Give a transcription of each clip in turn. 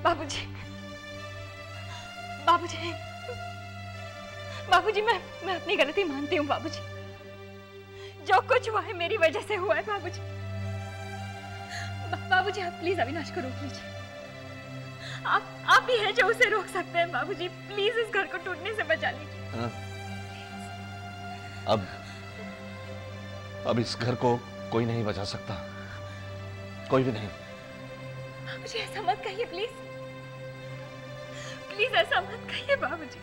बाबूजी, बाबूजी, बाबूजी, मैं अपनी गलती मानती हूँ बाबूजी। जो कुछ हुआ है मेरी वजह से हुआ है बाबूजी। बाबूजी, आप प्लीज अविनाश को रोक लीजिए। आप ही हैं जो उसे रोक सकते हैं बाबूजी। प्लीज इस घर को टूटने से बचा लीजिए। अब इस घर को कोई नहीं बचा सकता, कोई भी नहीं। बाबूजी ऐसा मत कहिए, प्लीज प्लीज ऐसा मत कहिए बाबूजी।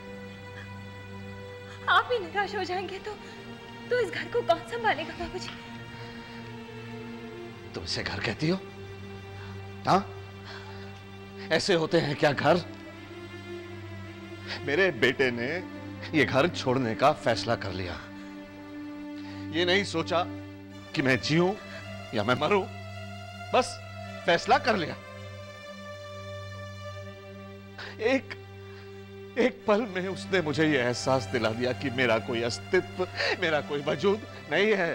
आप ही निराश हो जाएंगे तो इस घर को कौन संभालेगा बाबूजी? तुम इसे घर कहती हो? हाँ, ऐसे होते हैं क्या घर? मेरे बेटे ने ये घर छोड़ने का फैसला कर लिया। ये नहीं सोचा कि मैं जीऊं या मैं मरूं, बस फैसला कर लिया। एक पल में उसने मुझे यह एहसास दिला दिया कि मेरा कोई अस्तित्व, मेरा कोई वजूद नहीं है।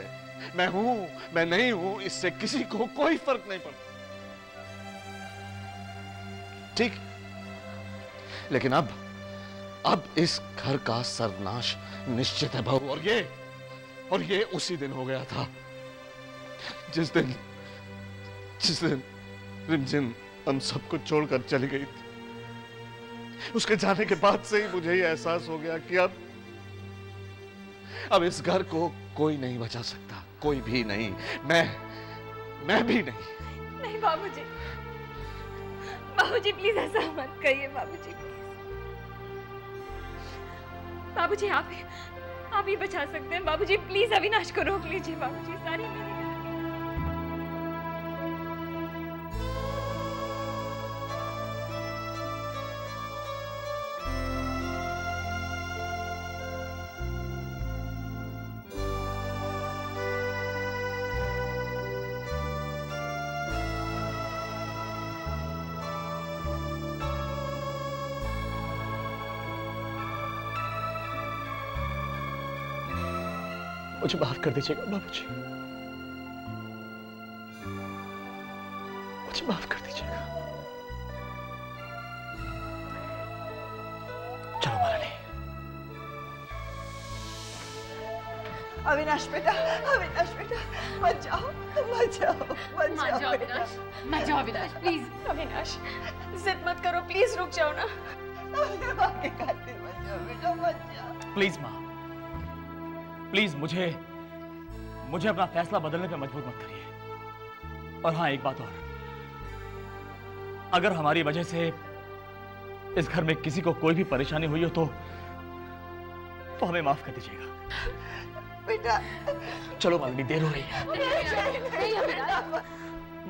मैं हूं, मैं नहीं हूं, इससे किसी को कोई फर्क नहीं पड़ता। ठीक, लेकिन अब इस घर का सर्वनाश निश्चित है बहू। और ये उसी दिन हो गया था जिस दिन रिमझिम हम सबको छोड़कर चली गई थी। उसके जाने के बाद से ही मुझे ये एहसास हो गया कि अब इस घर को कोई नहीं बचा सकता, कोई भी नहीं, मैं भी नहीं। नहीं बाबूजी, बाबूजी प्लीज ऐसा मत कहिए बाबूजी, प्लीज। बाबूजी आप ही बचा सकते हैं बाबूजी। प्लीज अविनाश को रोक लीजिए बाबूजी। सारी मेरी मुझे माफ कर दीजिएगा बाबूजी, मुझे माफ कर दीजिएगा। चलो महारानी। अविनाश बेटा, अविनाश बेटा, मत जाओ, मत जाओ, मत जाओ अविनाश, मत जाओ अविनाश, प्लीज। अविनाश जिद मत करो, प्लीज रुक जाओ ना। माँ के खातिर मत जाओ बेटा, मत जाओ। प्लीज माँ, प्लीज मुझे अपना फैसला बदलने पे मजबूर मत करिए। और हाँ, एक बात और, अगर हमारी वजह से इस घर में किसी को कोई भी परेशानी हुई हो तो हमें माफ कर दीजिएगा बेटा। चलो मालिनी, देर हो रही है।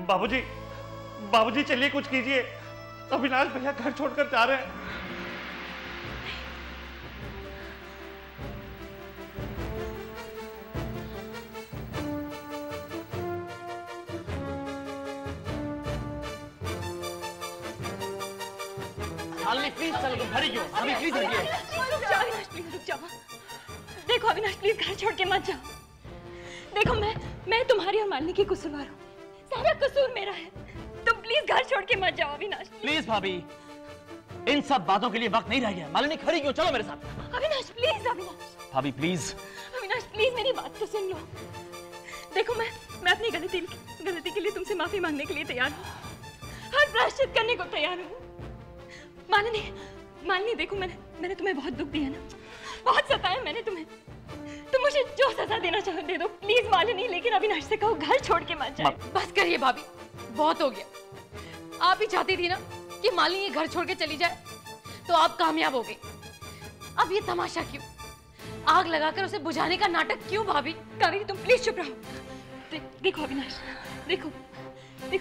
बाबूजी, बाबूजी चलिए कुछ कीजिए। अविनाश भैया घर छोड़कर जा रहे हैं। प्लीज चलो, तुम खड़ी क्यों? अभी प्लीज रुकिए। अविनाश प्लीज रुक जाओ। देखो अविनाश प्लीज घर छोड़ के मत जाओ। देखो मैं तुम्हारी और मालिनी की कसूरवार हूँ, सारा कसूर मेरा है। तुम प्लीज घर छोड़ के मत जाओ अविनाश। प्लीज भाभी, इन सब बातों के लिए वक्त नहीं रह गया। मालिनी खड़ी क्यों? चलो मेरे साथ। अविनाश प्लीज, अविनाश। भाभी प्लीज। अविनाश प्लीज मेरी बात तो सुन लो। देखो मैं अपनी गलती के लिए तुमसे माफी मांगने के लिए तैयार हूँ, हर प्रायश्चित करने को तैयार हूँ। मालिनी देखो, मैंने तुम्हें बहुत दुख दिया ना, बहुत सताया मैंने तुम्हें। तुम मुझे जो सजा देना चाहो दे दो प्लीज मालिनी, लेकिन अविनाश से कहो घर छोड़ के मत जाए। बस करिए भाभी, बहुत हो गया। आप ही चाहती थी ना कि मालिनी घर छोड़ के चली जाए, तो आप कामयाब हो गई। अब ये तमाशा क्यों? आग लगाकर उसे बुझाने का नाटक क्यों भाभी? कावेरी तुम प्लीज चुप रहो। देखो अविनाश, देखो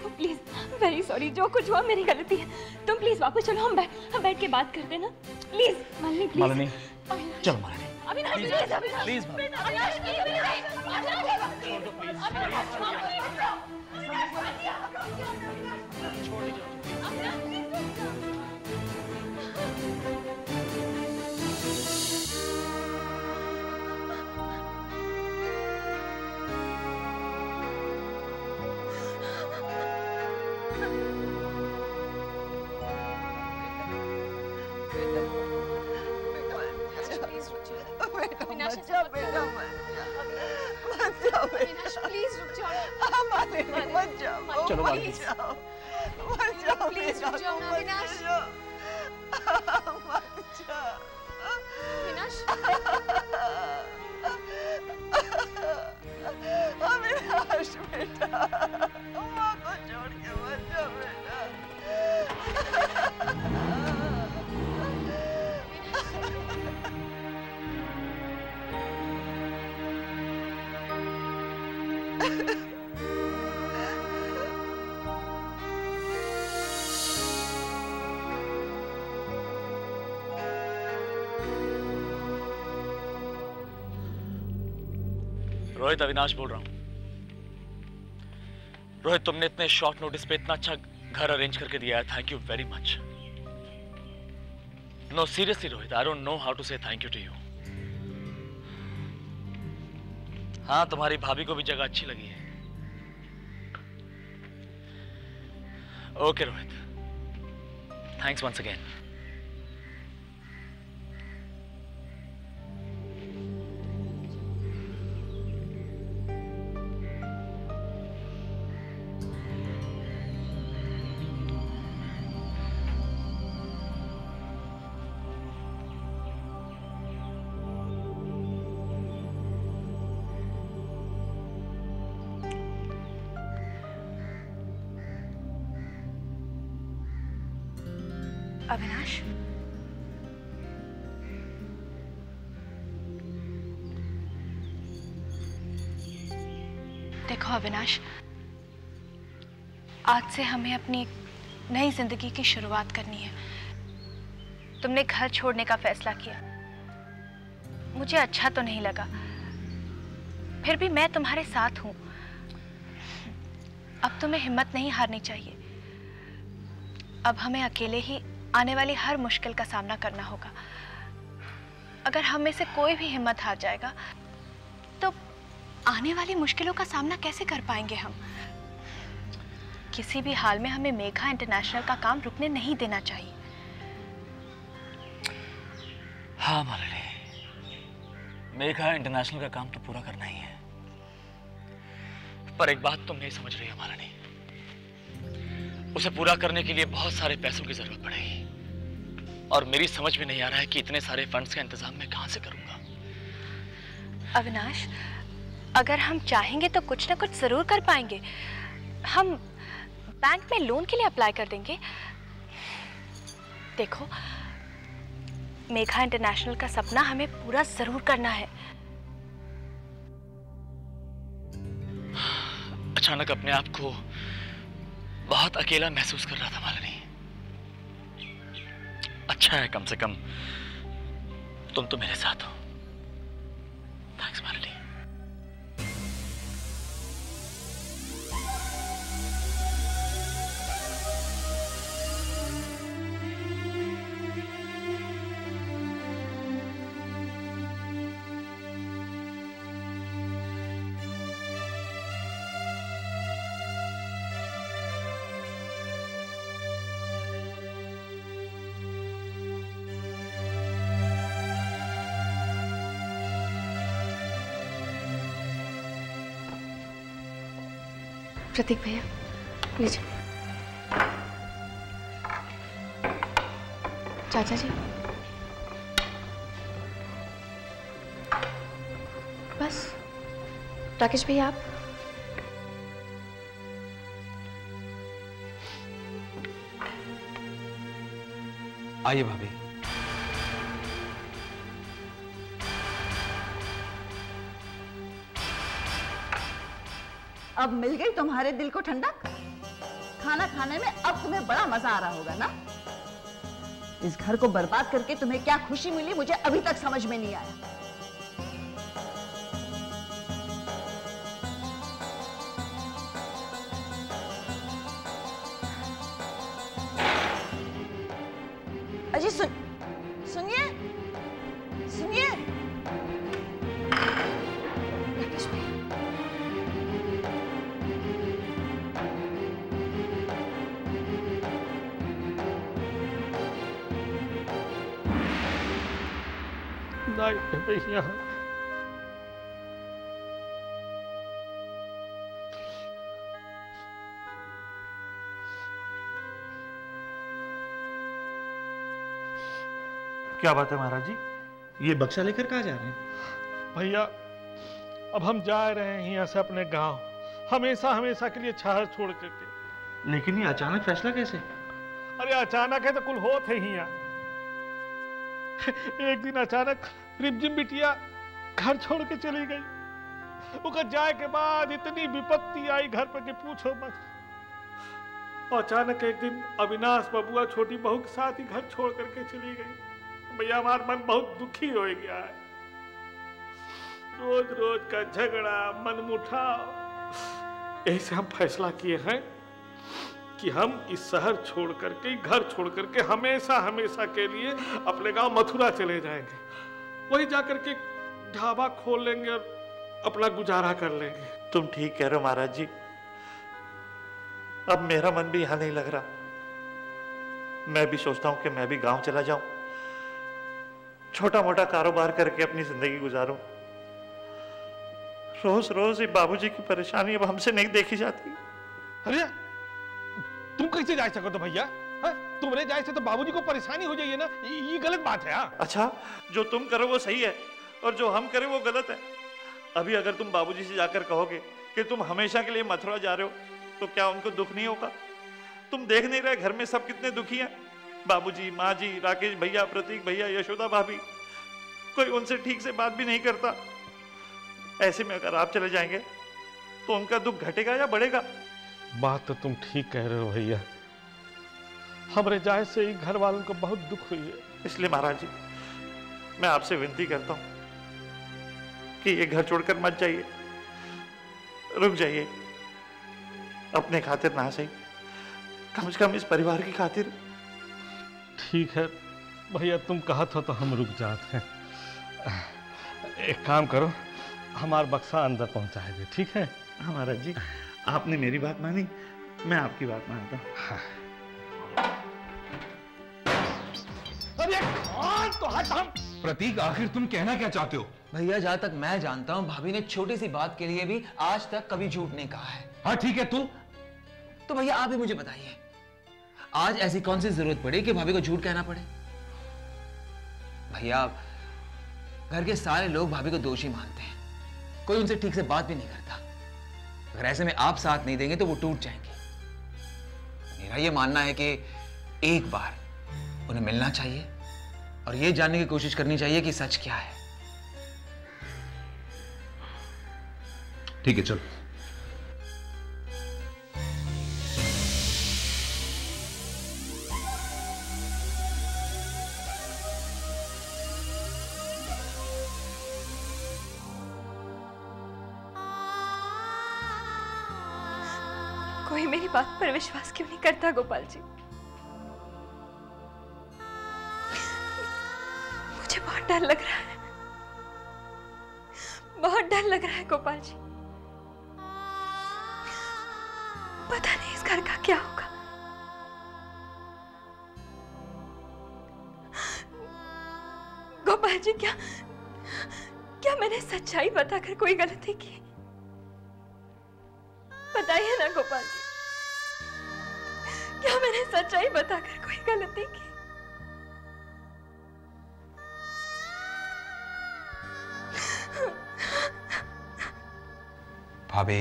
प्लीज, वेरी सॉरी, जो कुछ हुआ मेरी गलती है। तुम प्लीज वापस चलो, हम बैठ के बात करते हैं ना। Please Malini, please. मालिनी चलो मालिनी। अविनाश प्लीज, अविनाश प्लीज, अविनाश चलो मत मालनी। जाओ, मत जाओ प्लीज रुक जाओ ना अविनाश। मत जाओ। अविनाश अविनाश बेटा, माँ को छोड़ के मत जाओ बेटा। रोहित, अविनाश बोल रहा हूं। रोहित, तुमने इतने शॉर्ट नोटिस पे इतना अच्छा घर अरेंज करके दिया है, thank you very much. No seriously Rohit, I don't know how to say thank you to you. हाँ, तुम्हारी भाभी को भी जगह अच्छी लगी है। Okay Rohit, thanks once again. Avinash, देखो अविनाश, आज से हमें अपनी नई जिंदगी की शुरुआत करनी है। तुमने घर छोड़ने का फैसला किया, मुझे अच्छा तो नहीं लगा, फिर भी मैं तुम्हारे साथ हूं। अब तुम्हें हिम्मत नहीं हारनी चाहिए। अब हमें अकेले ही आने वाली हर मुश्किल का सामना करना होगा। अगर हम में से कोई भी हिम्मत हार जाएगा तो आने वाली मुश्किलों का सामना कैसे कर पाएंगे हम? किसी भी हाल में हमें मेघा इंटरनेशनल का काम रुकने नहीं देना चाहिए। हाँ मालिनी, मेघा इंटरनेशनल का काम तो पूरा करना ही है, पर एक बात तुम नहीं समझ रही हो मालिनी, उसे पूरा करने के लिए बहुत सारे पैसों की जरूरत पड़ेगी और मेरी समझ में नहीं आ रहा है कि इतने सारे फंड्स का इंतजाम मैं कहां से करूंगा। अविनाश, अगर हम चाहेंगे तो कुछ ना कुछ जरूर कर पाएंगे। हम बैंक में लोन के लिए अप्लाई कर देंगे। देखो, मेघा इंटरनेशनल का सपना हमें पूरा जरूर करना है। अचानक अपने आप को बहुत अकेला महसूस कर रहा था मालिनी। अच्छा है कम से कम तुम तो मेरे साथ हो। थैंक्स मालिनी। प्रतीक भैया, लीजिए। चाचा जी, बस। राकेश भैया, आप? आइए भाभी। अब मिल गई तुम्हारे दिल को ठंडक। खाना खाने में अब तुम्हें बड़ा मजा आ रहा होगा ना। इस घर को बर्बाद करके तुम्हें क्या खुशी मिली, मुझे अभी तक समझ में नहीं आया। अजी सुनिए सुनिए। राकेश भैया, नहीं भैया, क्या बात है महाराज जी, ये बक्सा लेकर कहाँ जा रहे हैं? भैया अब हम जा रहे हैं यहाँ से अपने गांव, हमेशा हमेशा के लिए शहर छोड़ करके। लेकिन ये अचानक फैसला कैसे? अरे अचानक है तो कुल होत है ही यहाँ। एक दिन अचानक रिमझिम बिटिया घर छोड़ के चली गई। उसका जाए के बाद इतनी विपत्ति आई घर पर कि पूछो मत। और अचानक एक दिन अविनाश बबुआ छोटी बहू के साथ ही घर छोड़ करके चली गई। भैया हमारा मन बहुत दुखी हो गया है। रोज रोज का झगड़ा, मनमुटाव। ऐसे हम फैसला किए हैं कि हम इस शहर छोड़ करके, घर छोड़ करके हमेशा हमेशा के लिए अपने गांव मथुरा चले जाएंगे। वहीं जाकर के ढाबा खोल लेंगे और अपना गुजारा कर लेंगे। तुम ठीक कह रहे हो महाराज जी, अब मेरा मन भी यहां नहीं लग रहा। मैं भी सोचता हूं कि मैं भी गांव चला जाऊं, छोटा मोटा कारोबार करके अपनी जिंदगी गुजारूं। रोज रोज ये बाबूजी की परेशानी अब हमसे नहीं देखी जाती। अरे तुम कैसे जा सको तो भैया? तुमरे जाए से तो बाबूजी को परेशानी हो जाइए ना, ये गलत बात है। अच्छा, जो तुम करो वो सही है और जो हम करें वो गलत है। अभी अगर तुम बाबूजी से जाकर कहोगे कि तुम हमेशा के लिए मथुरा जा रहे हो, तो क्या उनको दुख नहीं होगा? तुम देख नहीं रहे घर में सब कितने दुखी हैं? बाबूजी, माँ जी, राकेश भैया, प्रतीक भैया, यशोदा भाभी, कोई उनसे ठीक से बात भी नहीं करता। ऐसे में अगर आप चले जाएंगे तो उनका दुख घटेगा या बढ़ेगा? बात तो तुम ठीक कह रहे हो भैया, हमारे जाए से ही घर वालों को बहुत दुख हुई है। इसलिए महाराज जी, मैं आपसे विनती करता हूं कि ये घर छोड़कर मत जाइए, रुक जाइए। अपने खातिर ना सही, कम से कम इस परिवार की खातिर। ठीक है भैया, तुम कहा था तो हम रुक जाते हैं। एक काम करो, हमारा बक्सा अंदर पहुंचा दे, ठीक है? हाँ महाराज जी, आपने मेरी बात मानी, मैं आपकी बात मानता हूँ। हाँ। अरे कौन तो हट हम। प्रतीक, आखिर तुम कहना क्या चाहते हो? भैया जहां तक मैं जानता हूं, भाभी ने छोटी सी बात के लिए भी आज तक कभी झूठ नहीं कहा है। हाँ ठीक है, तो भैया आप ही मुझे बताइए, आज ऐसी कौन सी जरूरत पड़ी कि भाभी को झूठ कहना पड़े? भैया घर के सारे लोग भाभी को दोषी मानते हैं, कोई उनसे ठीक से बात भी नहीं करता। अगर ऐसे में आप साथ नहीं देंगे तो वो टूट जाएंगे। मेरा ये मानना है कि एक बार उन्हें मिलना चाहिए और ये जानने की कोशिश करनी चाहिए कि सच क्या है। ठीक है, चलो। कोई मेरी बात पर विश्वास क्यों नहीं करता गोपाल जी? मुझे बहुत डर लग रहा है, बहुत डर लग रहा है गोपाल जी। पता नहीं इस घर का क्या होगा। गोपाल जी, क्या मैंने सच्चाई बताकर कोई गलती की? बताइए ना गोपाल जी, क्या मैंने सच्चाई बताकर कोई गलती की? भाभी,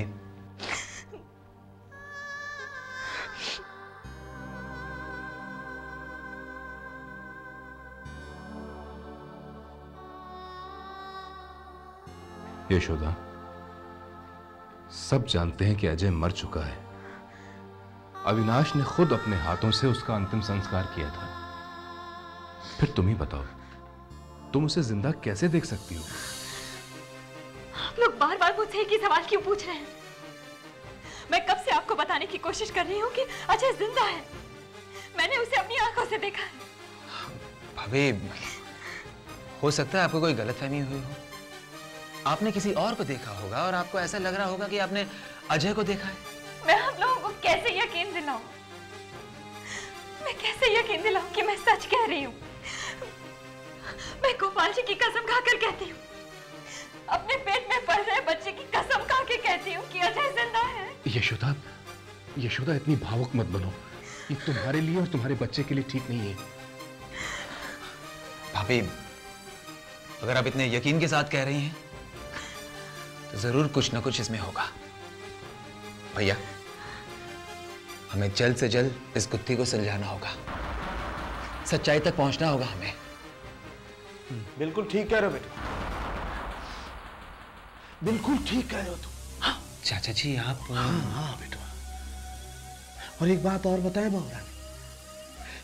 यशोदा, सब जानते हैं कि अजय मर चुका है। अविनाश ने खुद अपने हाथों से उसका अंतिम संस्कार किया था। फिर तुम ही बताओ, तुम उसे जिंदा कैसे देख सकती हो? आप लोग बार बार मुझसे एक ही सवाल क्यों पूछ रहे हैं? मैं कब से आपको बताने की कोशिश कर रही हूँ कि अजय जिंदा है। मैंने उसे अपनी आंखों से देखा है। भाभी, हो सकता है आपको कोई गलतफहमी हुई हो। आपने किसी और को देखा होगा और आपको ऐसा लग रहा होगा कि आपने अजय को देखा है। मैं आप लोगों को कैसे यकीन दिलाऊं? मैं कैसे यकीन दिलाऊं कि मैं सच कह रही हूँ? मैं गोपाल जी की कसम खाकर कहती हूँ, अपने पेट में पल रहे बच्चे की कसम खा के कहती हूँ कि अजय जिंदा है। यशोदा, यशोदा इतनी भावुक मत बनो। ये तुम्हारे लिए और तुम्हारे बच्चे के लिए ठीक नहीं है। भाभी, अगर आप इतने यकीन के साथ कह रही हैं तो जरूर कुछ ना कुछ इसमें होगा। भैया, हमें जल्द से जल्द इस गुत्थी को सुलझाना होगा, सच्चाई तक पहुंचना होगा हमें। बिल्कुल ठीक कह रहे हो बेटा, बिल्कुल ठीक कह रहे हो तुम। हाँ चाचा जी आप। हाँ बेटा, और एक बात और बताएं बहू रानी,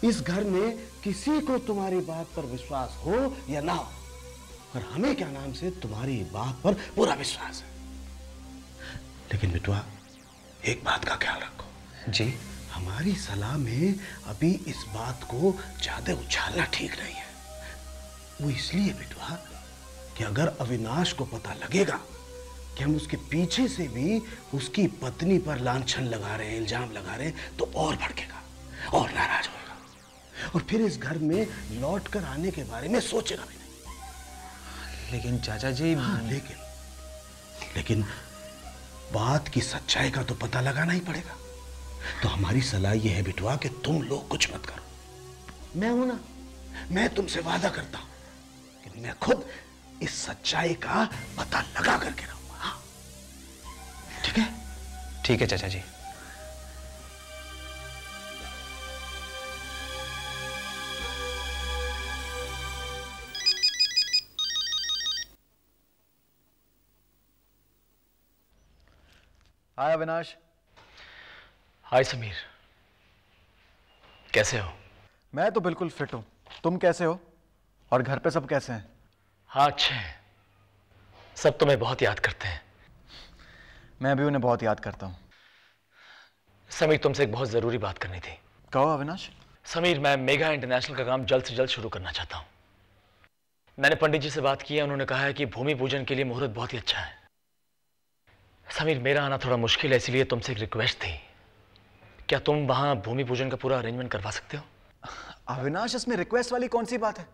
इस घर में किसी को तुम्हारी बात पर विश्वास हो या ना हो, पर हमें क्या नाम से तुम्हारी बात पर पूरा विश्वास है। लेकिन बिटवा, एक बात का ख्याल रखो जी। हमारी सलाह में अभी इस बात को ज्यादा उछालना ठीक नहीं है। वो इसलिए बिटवा कि अगर अविनाश को पता लगेगा कि हम उसके पीछे से भी उसकी पत्नी पर लांछन लगा रहे हैं, इल्जाम लगा रहे हैं, तो और भड़केगा और नाराज होगा और फिर इस घर में लौट कर आने के बारे में सोचेगा भी नहीं। लेकिन चाचा जी। हाँ, लेकिन बात की सच्चाई का तो पता लगाना ही पड़ेगा। तो हमारी सलाह यह है बिटवा कि तुम लोग कुछ मत करो। मैं हूं ना, मैं तुमसे वादा करता हूं कि मैं खुद इस सच्चाई का पता लगा करके रहूंगा। हाँ, ठीक है? ठीक है चाचा जी। हाय अविनाश। हाय समीर, कैसे हो? मैं तो बिल्कुल फिट हूं, तुम कैसे हो? और घर पे सब कैसे हैं? हाँ अच्छे हैं, सब तुम्हें बहुत याद करते हैं। मैं भी उन्हें बहुत याद करता हूं। समीर, तुमसे एक बहुत जरूरी बात करनी थी। कहो अविनाश। समीर, मैं मेगा इंटरनेशनल का काम जल्द से जल्द शुरू करना चाहता हूं। मैंने पंडित जी से बात की है, उन्होंने कहा है कि भूमि पूजन के लिए मुहूर्त बहुत ही अच्छा है। समीर, मेरा आना थोड़ा मुश्किल है, इसलिए तुमसे एक रिक्वेस्ट थी। क्या तुम वहां भूमि पूजन का पूरा अरेंजमेंट करवा सकते हो? अविनाश, इसमें रिक्वेस्ट वाली कौन सी बात है?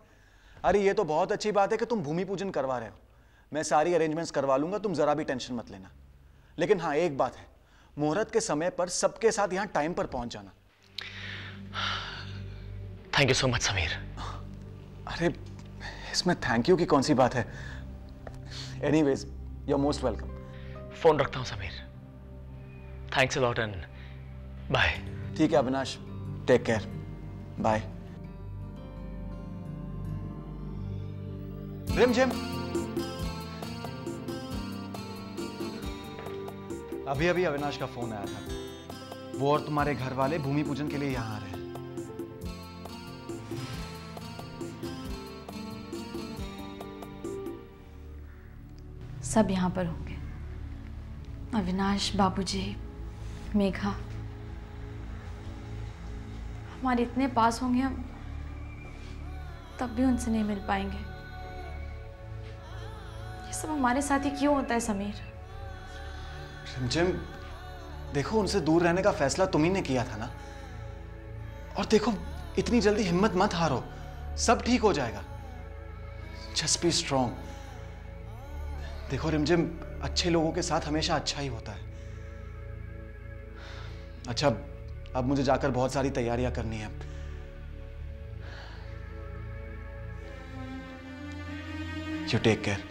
अरे ये तो बहुत अच्छी बात है कि तुम भूमि पूजन करवा रहे हो। मैं सारी अरेंजमेंट्स करवा लूंगा, तुम जरा भी टेंशन मत लेना। लेकिन हाँ, एक बात है, मुहूर्त के समय पर सबके साथ यहां टाइम पर पहुंच जाना। Thank you so much Sameer. अरे इसमें थैंक यू की कौन सी बात है? Anyways, you are most welcome. Phone रखता हूं Sameer. Thanks a lot and bye. ठीक है अविनाश, टेक केयर, बाय। रिमझिम, अभी अभी अविनाश का फोन आया था। वो और तुम्हारे घर वाले भूमि पूजन के लिए यहां आ रहे हैं। सब यहाँ पर होंगे, अविनाश, बाबूजी, मेघा, हमारे इतने पास होंगे हम, तब भी उनसे नहीं मिल पाएंगे। ये सब हमारे साथ ही क्यों होता है समीर? रिमझिम, देखो उनसे दूर रहने का फैसला तुम ही ने किया था ना। और देखो, इतनी जल्दी हिम्मत मत हारो, सब ठीक हो जाएगा। Just be strong. देखो रिमझिम, अच्छे लोगों के साथ हमेशा अच्छा ही होता है। अच्छा, अब मुझे जाकर बहुत सारी तैयारियां करनी है। You take care.